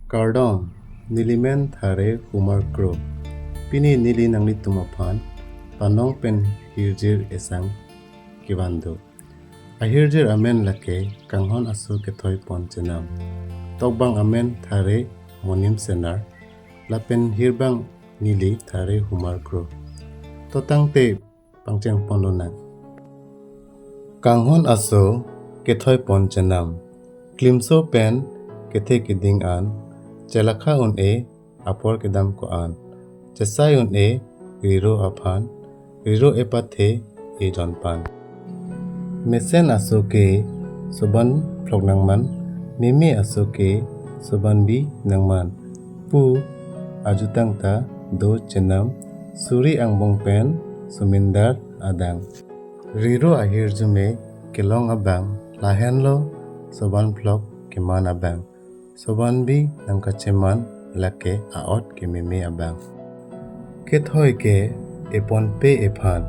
Kardom, nilimen thare Humar Kro. Pini nili nangli tumaphan, panong pen Hirjir esang kibando. A Hirjir amen lake KANGHON ASO KETHOI PONCHENAM. Tokbang amen thare Monim Senar. Lapen Hirbang nili thare Humar Kro. Totang te pangcheng ponlona. KANGHON ASO KETHOI PONCHENAM. Klimso pen kethe kiding an. Celakha un e apor kedam ko an. Cesai un e riro aphan. Riro epathe e jonpan. Mesen aso ke soban phlok nangman. Mimi aso ke soban bi nangman. Pu ajutang ta do chenam. Suri angbong pen sumindar adang. Riro ahir jume kelong abang. Lahenlo soban phlok keman abang. Soban bi nangka ceman lake aot ke meme abang. Kethoi ke epon pe ephan.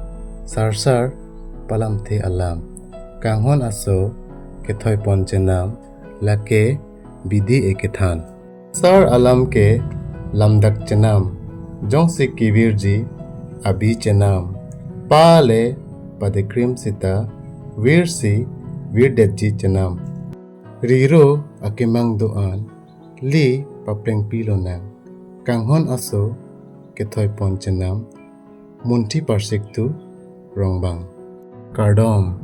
Sarsar palam the alam. KANGHON ASO KETHOI PONCHENAM lake bidi ekethan. Sar alam ke lamdak chenam. Jongsi kivirji abi chenam. Pale padekrim sita virsi virdetji chenam. Riro akimang doan li papleng pilonang. KANGHON ASO KETHOI PONCHENAM munti parsik tu rongbang. Kardom